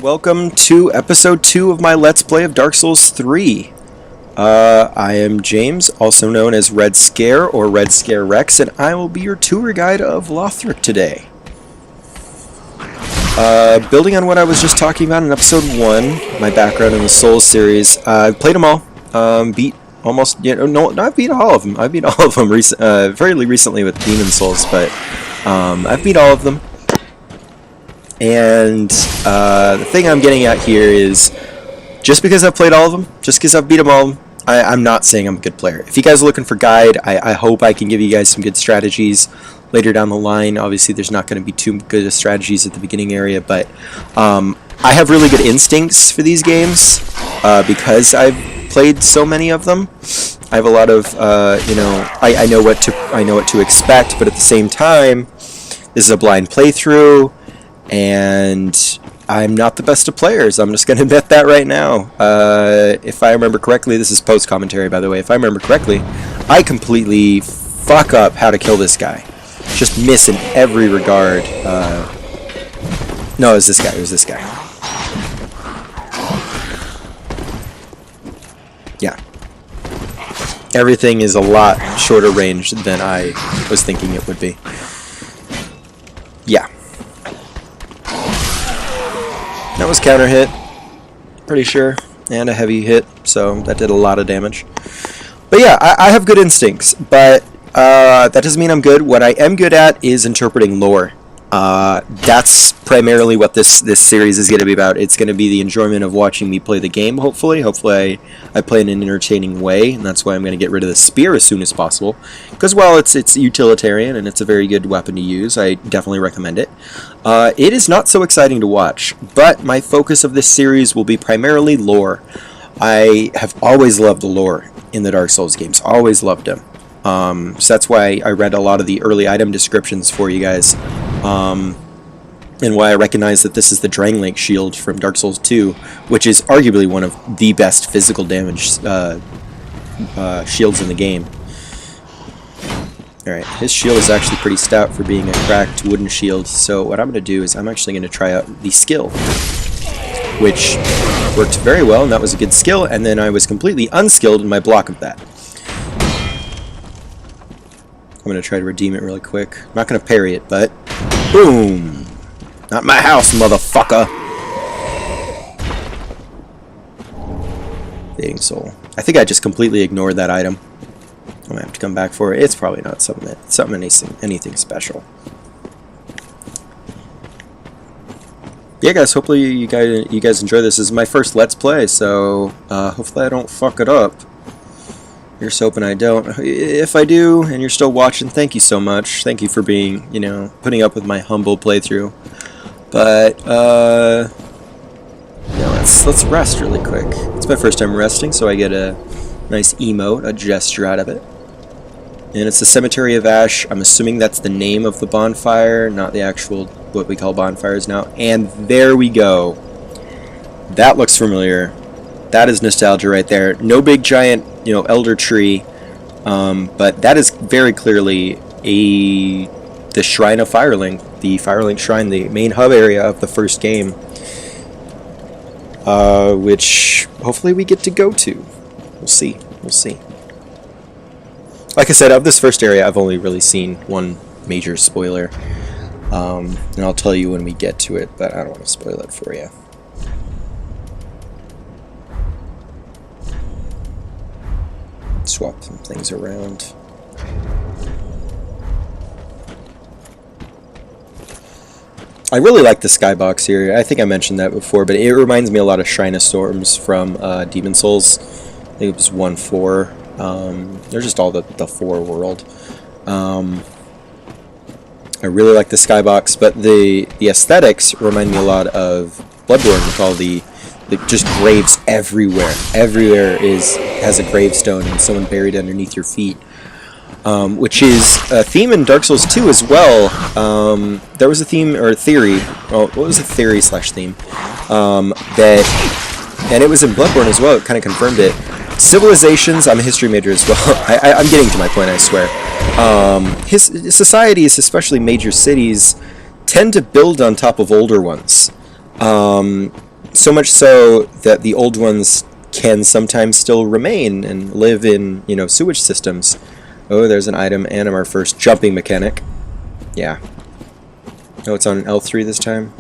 welcome to episode 2 of my Let's Play of Dark Souls 3. I am James, also known as Red Scare or Red Scare Rex, and I will be your tour guide of Lothric today. Building on what I was just talking about in episode 1, my background in the Souls series, I've played them all, beat almost, no, I've beat all of them. I've beat all of them fairly recently with Demon Souls, but I've beat all of them. And the thing I'm getting at here is, just because I've played all of them, just because I've beat them all, I'm not saying I'm a good player. If you guys are looking for a guide, I hope I can give you guys some good strategies later down the line. Obviously, there's not going to be too good of strategies at the beginning area, but I have really good instincts for these games because I've played so many of them. I have a lot of, I know what to expect, but at the same time, this is a blind playthrough. And I'm not the best of players. I'm just going to admit that right now. If I remember correctly, this is post-commentary, by the way. If I remember correctly, I completely fuck up how to kill this guy. Just miss in every regard. No, it was this guy. It was this guy. Yeah. Everything is a lot shorter range than I was thinking it would be. Yeah. That was counter hit, pretty sure, and a heavy hit, so that did a lot of damage. But yeah, I have good instincts, but that doesn't mean I'm good. What I am good at is interpreting lore. That's primarily what this series is going to be about. It's going to be the enjoyment of watching me play the game, hopefully. Hopefully I play in an entertaining way, and that's why I'm going to get rid of the spear as soon as possible. Because while it's utilitarian and it's a very good weapon to use, I definitely recommend it. It is not so exciting to watch, but my focus of this series will be primarily lore. I have always loved the lore in the Dark Souls games. Always loved them. So that's why I read a lot of the early item descriptions for you guys. And why I recognize that this is the Drangleic shield from Dark Souls 2, which is arguably one of the best physical damage shields in the game. Alright, his shield is actually pretty stout for being a cracked wooden shield, so what I'm going to do is I'm actually going to try out the skill, which worked very well, and that was a good skill, and then I was completely unskilled in my block of that. I'm going to try to redeem it really quick. I'm not going to parry it, but boom! Not my house, motherfucker! Fading Soul. I think I just completely ignored that item. I'm going to have to come back for it. It's probably not anything special. Yeah, guys, hopefully you guys enjoy this. This is my first Let's Play, so hopefully I don't fuck it up. Here's hoping I don't. If I do, and you're still watching, thank you so much. Thank you for being, putting up with my humble playthrough. But, let's rest really quick. It's my first time resting, so I get a nice emote, a gesture out of it. And it's the Cemetery of Ash. I'm assuming that's the name of the bonfire, not the actual, what we call bonfires now. And there we go. That looks familiar. That is nostalgia right there. No big giant, elder tree, but that is very clearly the Shrine of Firelink, the Firelink Shrine, the main hub area of the first game, which hopefully we get to go to. We'll see. We'll see. Like I said, of this first area, I've only really seen one major spoiler, and I'll tell you when we get to it, but I don't want to spoil it for you. Swap some things around. I really like the skybox here. I think I mentioned that before, but it reminds me a lot of Shrine of Storms from Demon Souls. I think it was 1-4. They're just all the 4 world. I really like the skybox, but the aesthetics remind me a lot of Bloodborne with all the just graves everywhere. Everywhere has a gravestone and someone buried underneath your feet, which is a theme in Dark Souls 2 as well. There was a theme or a theory. Well, what was the theory/theme? And it was in Bloodborne as well. It kind of confirmed it. Civilizations. I'm a history major as well. I'm getting to my point, I swear. His societies, especially major cities, tend to build on top of older ones. So much so that the old ones can sometimes still remain and live in, you know, sewage systems. Oh, there's an item, and I'm our first jumping mechanic. Yeah. Oh, it's on L3 this time?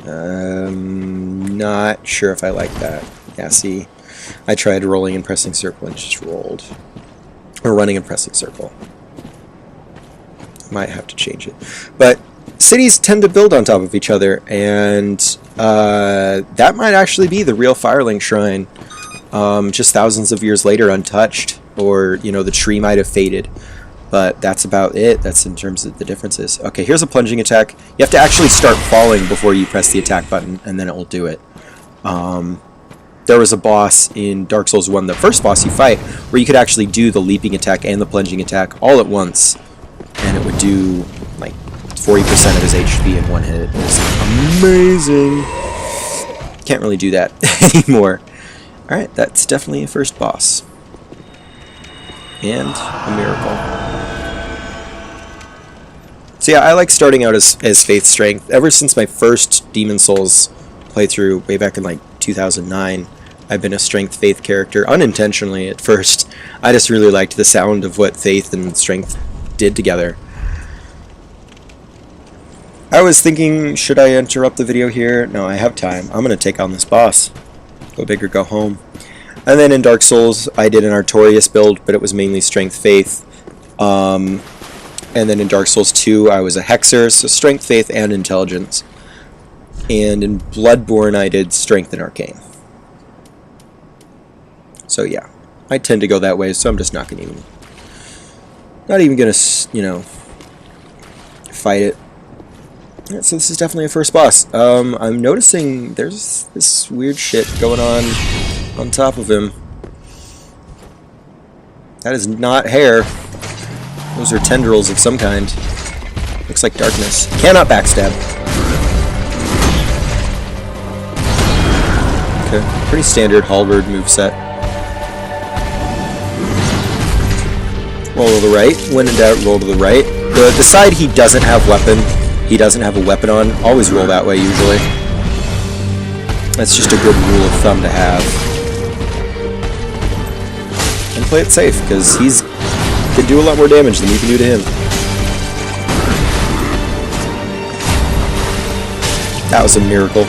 Not sure if I like that. Yeah, see, I tried rolling and pressing circle and just rolled. Or running and pressing circle. Might have to change it. But cities tend to build on top of each other, and that might actually be the real Firelink Shrine. Just thousands of years later untouched, or, you know, the tree might have faded. But that's about it. That's in terms of the differences. Okay, here's a plunging attack. You have to actually start falling before you press the attack button, and then it will do it. There was a boss in Dark Souls 1, the first boss you fight, where you could actually do the leaping attack and the plunging attack all at once, and it would do like 40% of his HP in one hit. It was amazing. Can't really do that anymore. Alright, that's definitely a first boss. And a miracle. So yeah, I like starting out as Faith Strength. Ever since my first Demon Souls playthrough way back in like 2009, I've been a Strength Faith character, unintentionally at first. I just really liked the sound of what Faith and Strength did together. I was thinking, should I interrupt the video here? No, I have time. I'm going to take on this boss. Go big or go home. And then in Dark Souls, I did an Artorias build, but it was mainly Strength Faith. And then in Dark Souls 2, I was a Hexer, so Strength, Faith, and Intelligence. And in Bloodborne, I did Strength and Arcane. So yeah, I tend to go that way, so I'm just not even gonna, you know, fight it. Yeah, so this is definitely a first boss. I'm noticing there's this weird shit going on top of him. That is not hair. Those are tendrils of some kind. Looks like darkness. Cannot backstab. Okay, pretty standard halberd moveset. Roll to the right. When in doubt, roll to the right. The side he doesn't have a weapon on, always roll that way usually. That's just a good rule of thumb to have. And play it safe, because he's can do a lot more damage than you can do to him. That was a miracle.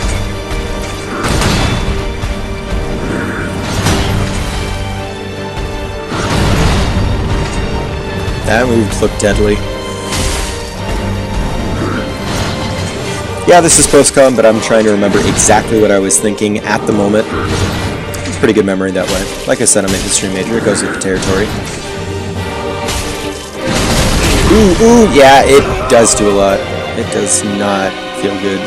That move looked deadly. Yeah, this is post-com, but I'm trying to remember exactly what I was thinking at the moment. It's pretty good memory that way. Like I said, I'm a history major. It goes with the territory. Ooh, yeah, it does do a lot. It does not feel good.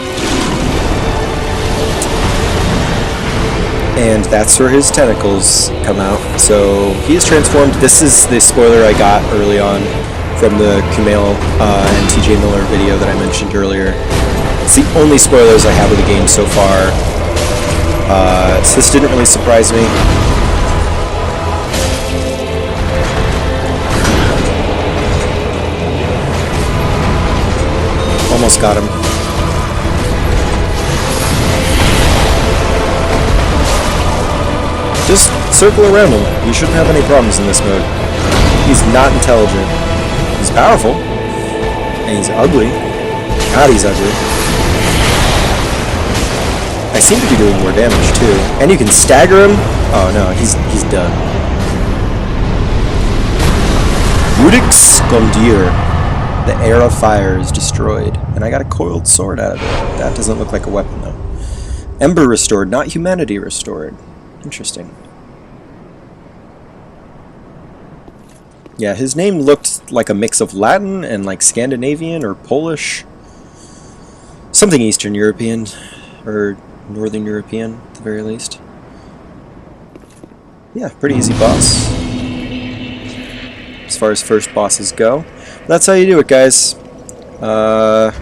And that's where his tentacles come out. So he is transformed. This is the spoiler I got early on from the Kumail and TJ Miller video that I mentioned earlier. It's the only spoilers I have of the game so far. So this didn't really surprise me. Almost got him. Just circle around him. You shouldn't have any problems in this mode. He's not intelligent. He's powerful. And he's ugly. God, he's ugly. I seem to be doing more damage, too. And you can stagger him. Oh, no, he's done. Rudix Gondir. The Air of Fire is destroyed. And I got a coiled sword out of it. That doesn't look like a weapon, though. Ember restored, not humanity restored. Interesting. Yeah, his name looked like a mix of Latin and like Scandinavian or Polish. Something Eastern European. Or Northern European, at the very least. Yeah, pretty easy boss. As far as first bosses go. That's how you do it, guys. Other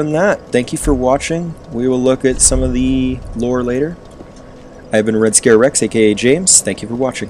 than that, thank you for watching. We will look at some of the lore later. I've been Red Scare Rex, aka James. Thank you for watching.